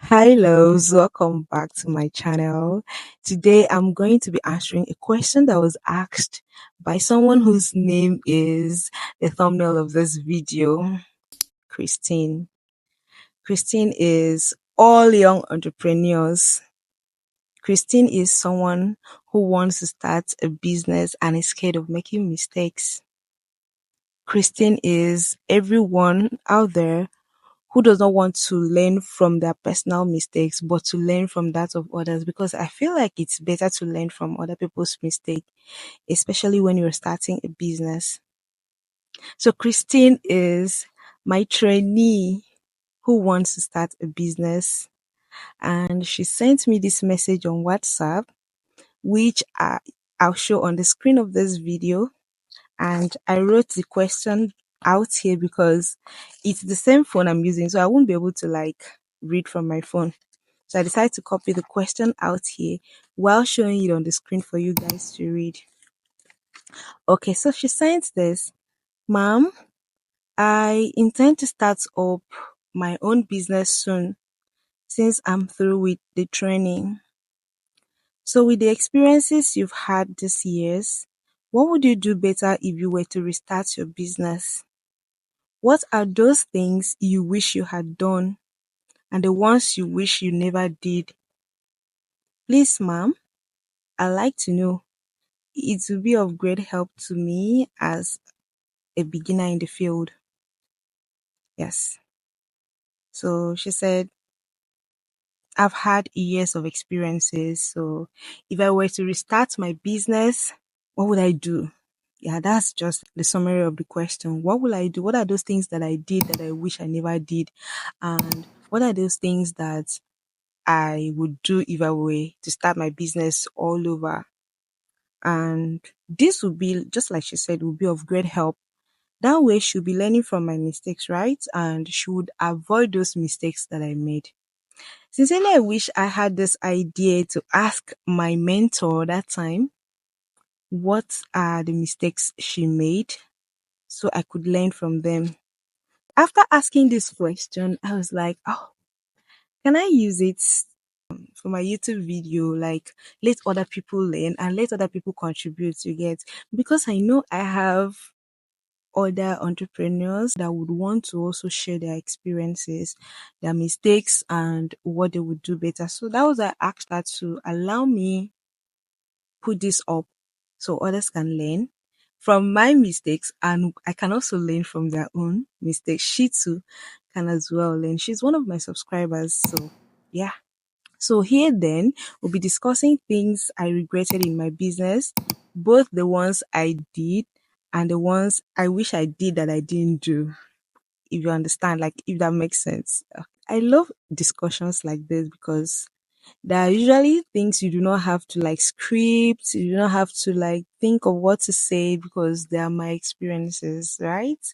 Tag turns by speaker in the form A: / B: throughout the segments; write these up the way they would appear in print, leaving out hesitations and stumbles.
A: Hi, loves. Welcome back to my channel. Today, I'm going to be answering a question that was asked by someone whose name is the thumbnail of this video, Christine. Christine is all young entrepreneurs. Christine is someone who wants to start a business and is scared of making mistakes. Christine is everyone out there who does not want to learn from their personal mistakes, but to learn from that of others. Because I feel like it's better to learn from other people's mistake, especially when you're starting a business. So Christine is my trainee who wants to start a business, and she sent me this message on WhatsApp, which I'll show on the screen of this video. And I wrote the question out here because it's the same phone I'm using, so I won't be able to read from my phone. So I decided to copy the question out here while showing it on the screen for you guys to read. Okay, so she sent this. Mom, I intend to start up my own business soon since I'm through with the training. So with the experiences you've had this years, what would you do better if you were to restart your business? What are those things you wish you had done and the ones you wish you never did? Please, ma'am, I'd like to know. It will be of great help to me as a beginner in the field. Yes. So she said, I've had years of experiences. So if I were to restart my business, what would I do? Yeah, that's just the summary of the question. What will I do? What are those things that I did that I wish I never did? And what are those things that I would do if I were to start my business all over? And this would be, just like she said, would be of great help. That way she'll be learning from my mistakes, right? And she would avoid those mistakes that I made. Sincerely, I wish I had this idea to ask my mentor that time what are the mistakes she made so I could learn from them. After asking this question, I was like, oh, can I use it for my YouTube video? Like, let other people learn and let other people contribute, you get? Because I know I have other entrepreneurs that would want to also share their experiences, their mistakes, and what they would do better. So that was why I asked her to allow me put this up so others can learn from my mistakes and I can also learn from their own mistakes. She too can as well learn. She's one of my subscribers. So yeah. So here then we'll be discussing things I regretted in my business, both the ones I did and the ones I wish I did that I didn't do. If you understand, like if that makes sense. I love discussions like this because there are usually things you do not have to script, you do not have to think of what to say because they are my experiences, right?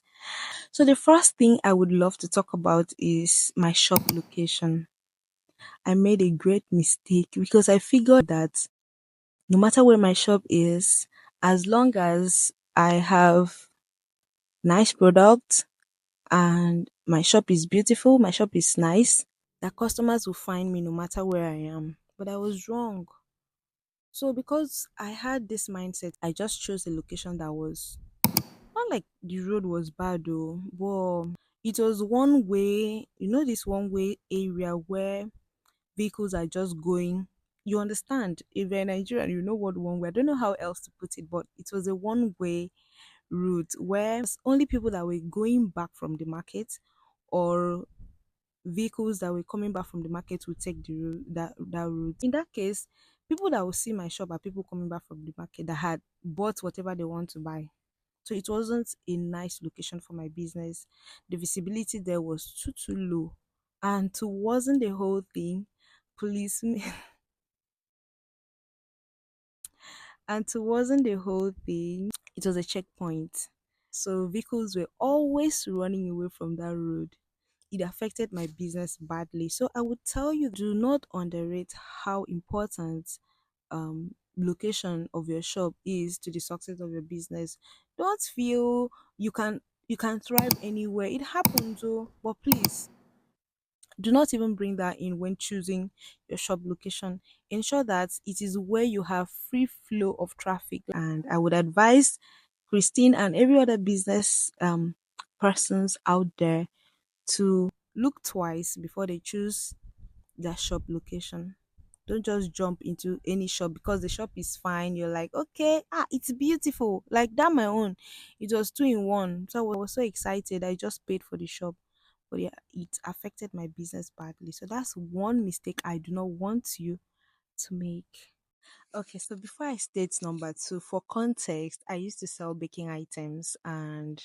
A: So the first thing I would love to talk about is my shop location. I made a great mistake because I figured that no matter where my shop is, as long as I have nice products and my shop is beautiful, my shop is nice, that customers will find me no matter where I am. But I was wrong. So because I had this mindset, I just chose a location that was not like the road was bad though, but it was one way, this one way area where vehicles are just going. You understand? If you're in Nigeria, you know what one way. I don't know how else to put it, but it was a one way route where only people that were going back from the market or vehicles that were coming back from the market would take the route, that route. In that case, people that will see my shop are people coming back from the market that had bought whatever they want to buy. So it wasn't a nice location for my business. The visibility there was too low. And to wasn't the whole thing, policemen and to wasn't the whole thing, it was a checkpoint. So vehicles were always running away from that road. It affected my business badly. So I would tell you, do not underrate how important location of your shop is to the success of your business. Don't feel you can thrive anywhere. It happens, oh, but please Do not even bring that in when choosing your shop location. Ensure that it is where you have free flow of traffic. And I would advise Christine and every other business persons out there to look twice before they choose their shop location. Don't just jump into any shop because the shop is fine. You're like, okay, it's beautiful. Like that, my own. It was two in one. So I was so excited. I just paid for the shop. But yeah, it affected my business badly. So that's one mistake I do not want you to make. Okay, so before I state number two, for context, I used to sell baking items and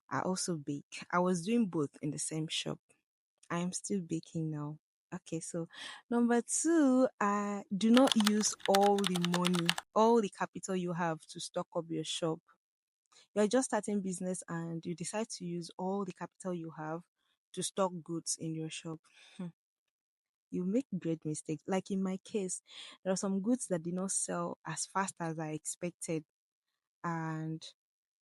A: I also bake. I was doing both in the same shop. I am still baking now. Okay, so number two, do not use all the money, all the capital you have to stock up your shop. You're just starting business and you decide to use all the capital you have to stock goods in your shop. You make great mistakes. Like in my case, there are some goods that did not sell as fast as I expected, and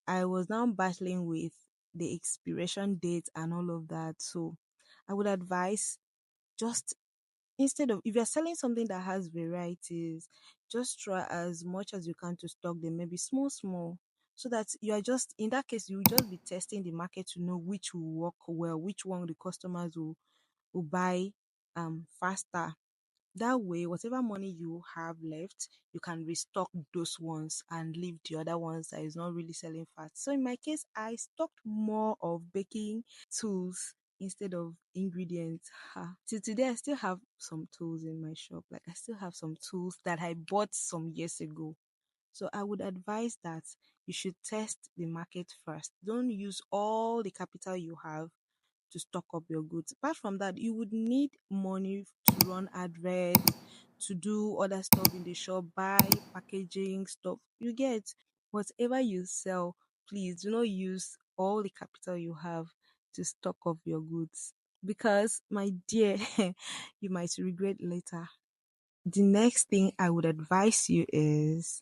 A: I was now battling with the expiration date and all of that. So I would advise, just instead of, if you're selling something that has varieties, just try as much as you can to stock them, maybe small, so that you are just, in that case, you will just be testing the market to know which will work well, which one the customers will buy faster. That way, whatever money you have left, you can restock those ones and leave the other ones that is not really selling fast. So in my case, I stocked more of baking tools instead of ingredients. Till today, I still have some tools in my shop. Like I still have some tools that I bought some years ago. So I would advise that you should test the market first. Don't use all the capital you have to stock up your goods. Apart from that, you would need money to run adverts, to do other stuff in the shop, buy packaging stuff. You get whatever you sell, please do not use all the capital you have to stock up your goods. Because, my dear, you might regret later. The next thing I would advise you is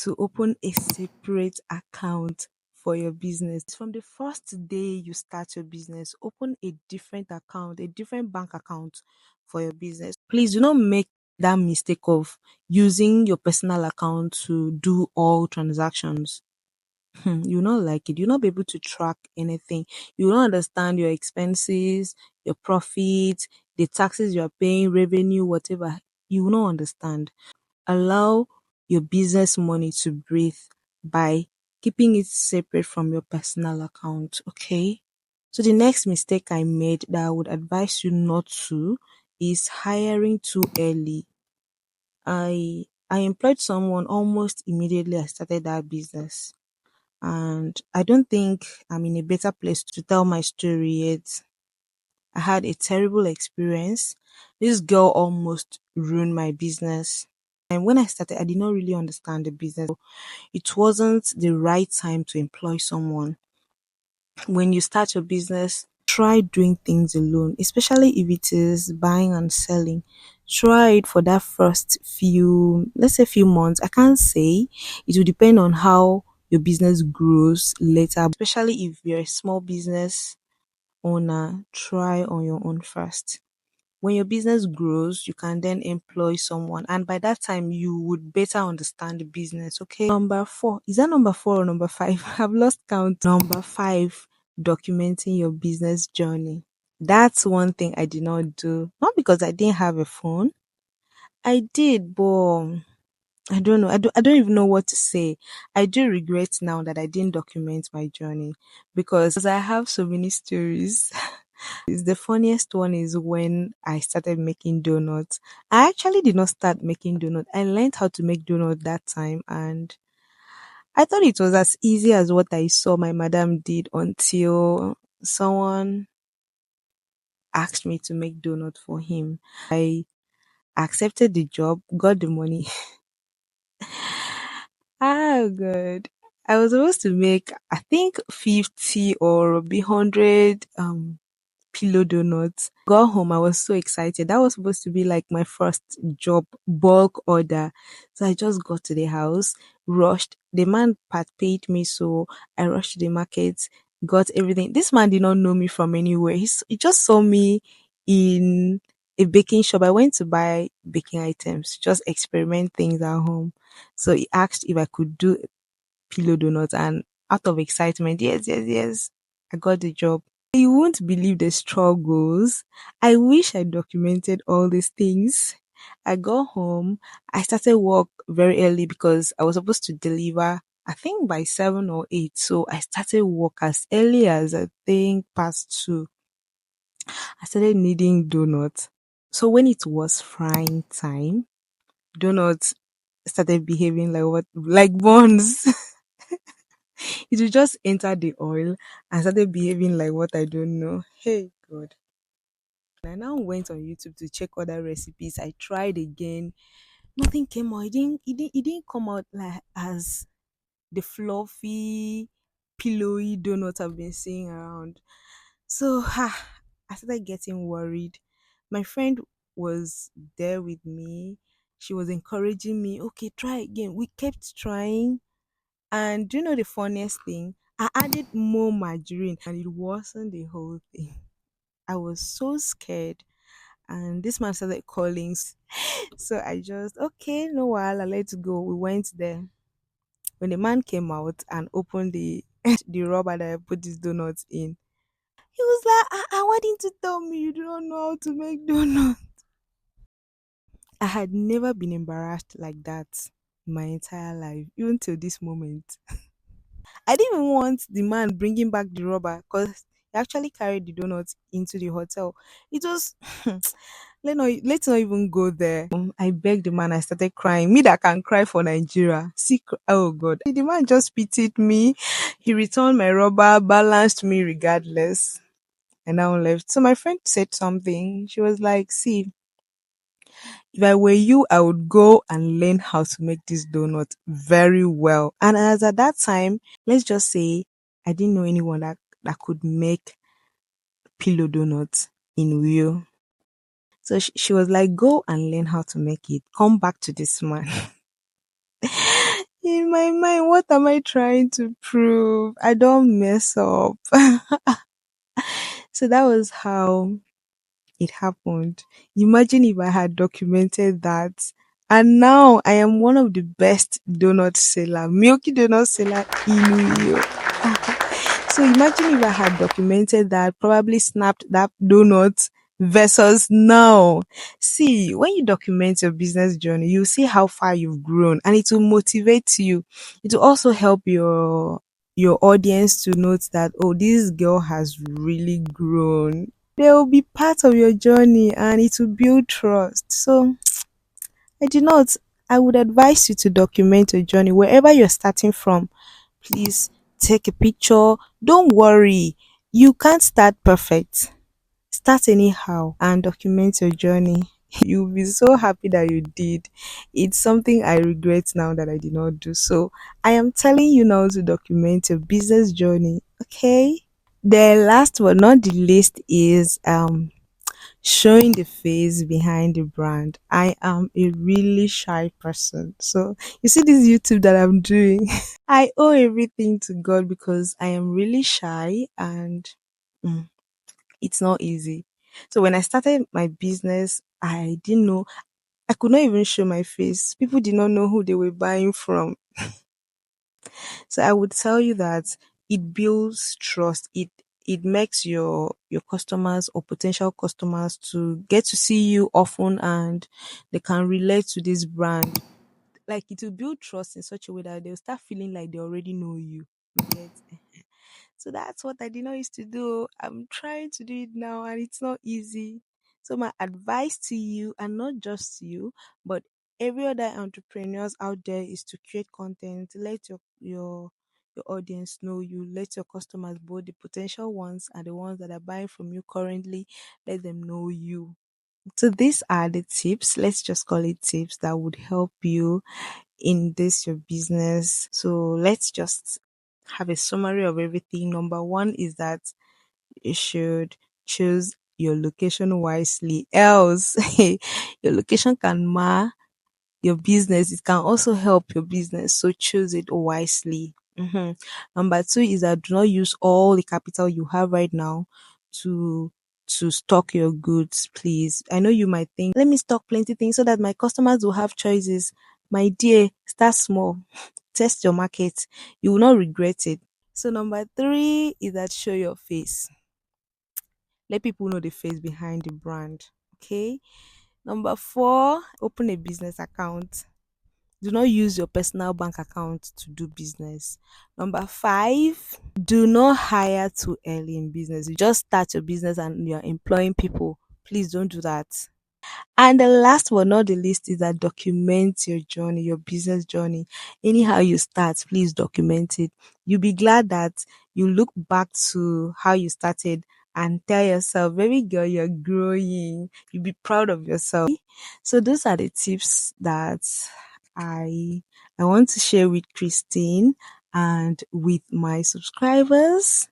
A: to open a separate account for your business. From the first day you start your business, open a different account, a different bank account for your business. Please do not make that mistake of using your personal account to do all transactions. You'll not like it. You'll not be able to track anything. You will not understand your expenses, your profits, the taxes you are paying, revenue, whatever. You will not understand. Allow your business money to breathe by keeping it separate from your personal account, okay? So the next mistake I made that I would advise you not to is hiring too early. I employed someone almost immediately I started that business, and I don't think I'm in a better place to tell my story yet. I had a terrible experience. This girl almost ruined my business. And when I started, I did not really understand the business. It wasn't the right time to employ someone. When you start your business, try doing things alone, especially if it is buying and selling. Try it for that first few, let's say few months. I can't say, it will depend on how your business grows later, especially if you're a small business owner. Try on your own first. When your business grows, you can then employ someone, and by that time, you would better understand the business. Okay. Number four. Is that number four or number five? I've lost count. Number five, documenting your business journey. That's one thing I did not do. Not because I didn't have a phone. I did, but I don't know. I don't even know what to say. I do regret now that I didn't document my journey because I have so many stories. Is the funniest one is when I started making donuts. I actually did not start making donuts. I learned how to make donuts that time, and I thought it was as easy as what I saw my madam did until someone asked me to make donuts for him. I accepted the job, got the money. Oh god. I was supposed to make, I think, 50 or be 100 pillow donuts. Got home, I was so excited. That was supposed to be like my first job, bulk order. So I just got to the house, rushed. The man part paid me, so I rushed to the market, got everything. This man did not know me from anywhere. He just saw me in a baking shop. I went to buy baking items, just experiment things at home. So he asked if I could do pillow donuts, and out of excitement, yes, yes, yes, I got the job. You won't believe the struggles. I wish I documented all these things. I got home. I started work very early because I was supposed to deliver, I think by 7 or 8. So I started work as early as I think past 2. I started kneading donuts. So when it was frying time, donuts started behaving like what, like buns. It will just enter the oil and started behaving like what I don't know. Hey God. I now went on YouTube to check other recipes. I tried again. Nothing came out. It didn't come out like as the fluffy, pillowy donut I've been seeing around. So I started getting worried. My friend was there with me. She was encouraging me, okay, try again. We kept trying. And do you know the funniest thing? I added more margarine and it wasn't the whole thing. I was so scared. And this man started calling. So I just, okay, no while, let's go. We went there. When the man came out and opened the rubber that I put these donuts in, he was like, why didn't you tell me you don't know how to make donuts? I had never been embarrassed like that in my entire life, even till this moment. I didn't even want the man bringing back the rubber because he actually carried the donuts into the hotel. It was let's not even go there. I begged the man. I started crying. Me that can cry for Nigeria. See, oh God, the man just pitied me. He returned my rubber, balanced me regardless, and now left. So my friend said something. She was like, "See, if I were you, I would go and learn how to make this donut very well." And as at that time, let's just say I didn't know anyone that could make pillow donuts in real. So she was like, go and learn how to make it. Come back to this man. In my mind, what am I trying to prove? I don't mess up. So that was how it happened. Imagine if I had documented that. And now I am one of the best donut seller, milky donut seller in Rio. So imagine if I had documented that, probably snapped that donut versus now. See, when you document your business journey, you see how far you've grown and it will motivate you. It will also help your audience to note that, oh, this girl has really grown. They will be part of your journey and it will build trust. So I do not I would advise you to document your journey wherever you're starting from. Please take a picture. Don't worry. You can't start perfect. Start anyhow and document your journey. You'll be so happy that you did. It's something I regret now that I did not do. So I am telling you now to document your business journey. Okay? The last but not the least is showing the face behind the brand. I am a really shy person. So you see this YouTube that I'm doing. I owe everything to God because I am really shy and mm, it's not easy. So when I started my business, I didn't know, I could not even show my face. People did not know who they were buying from. So I would tell you that it builds trust. It makes your customers or potential customers to get to see you often and they can relate to this brand. Like it will build trust in such a way that they'll start feeling like they already know you. You get? So that's what I did not used to do. I'm trying to do it now and it's not easy. So my advice to you, and not just you, but every other entrepreneurs out there, is to create content. Let your audience know you. Let your customers, both the potential ones and the ones that are buying from you currently, let them know you. So these are the tips. Let's just call it tips that would help you in this your business. So let's just have a summary of everything. Number one is that you should choose your location wisely, else your location can mar your business. It can also help your business. So choose it wisely. Number two is that do not use all the capital you have right now to to stock your goods, please. I know you might think, let me stock plenty things so that my customers will have choices. My dear, start small. Test your market. You will not regret it. So number three is that show your face. Let people know the face behind the brand. Okay. Number four, open a business account. Do not use your personal bank account to do business. Number five, do not hire too early in business. You just start your business and you're employing people. Please don't do that. And the last but not the least is that document your journey, your business journey. Anyhow you start, please document it. You'll be glad that you look back to how you started and tell yourself, baby girl, you're growing. You'll be proud of yourself. So those are the tips that I I want to share with Christine and with my subscribers.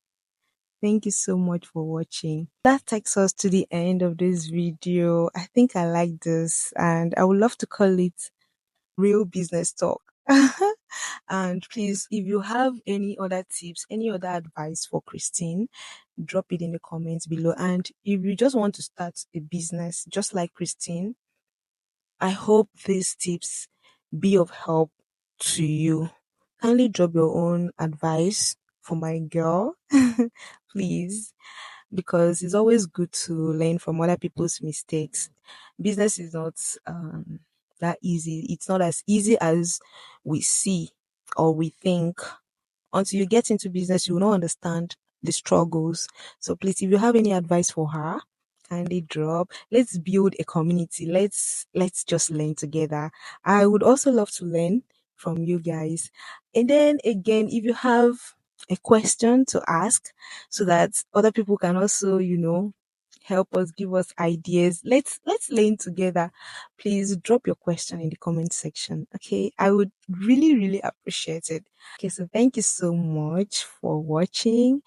A: Thank you so much for watching. That takes us to the end of this video. I think I like this and I would love to call it real business talk. And please, if you have any other tips, any other advice for Christine, drop it in the comments below. And if you just want to start a business just like Christine, I hope these tips be of help to you. Kindly drop your own advice for my girl, please, because it's always good to learn from other people's mistakes. Business is not that easy. It's not as easy as we see or we think. Until you get into business, you will not understand the struggles. So please, if you have any advice for her, kindly drop. Let's build a community. Let's just learn together. I would also love to learn from you guys. And then again, if you have a question to ask so that other people can also, help us, give us ideas. Let's learn together. Please drop your question in the comment section. Okay. I would really, really appreciate it. Okay, so thank you so much for watching.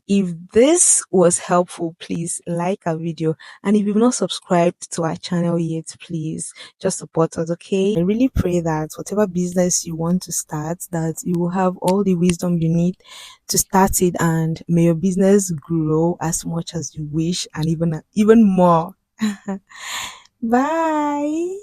A: If this was helpful, please like our video. And if you've not subscribed to our channel yet, please just support us, okay? I really pray that whatever business you want to start, that you will have all the wisdom you need to start it, and may your business grow as much as you wish and even more. Bye.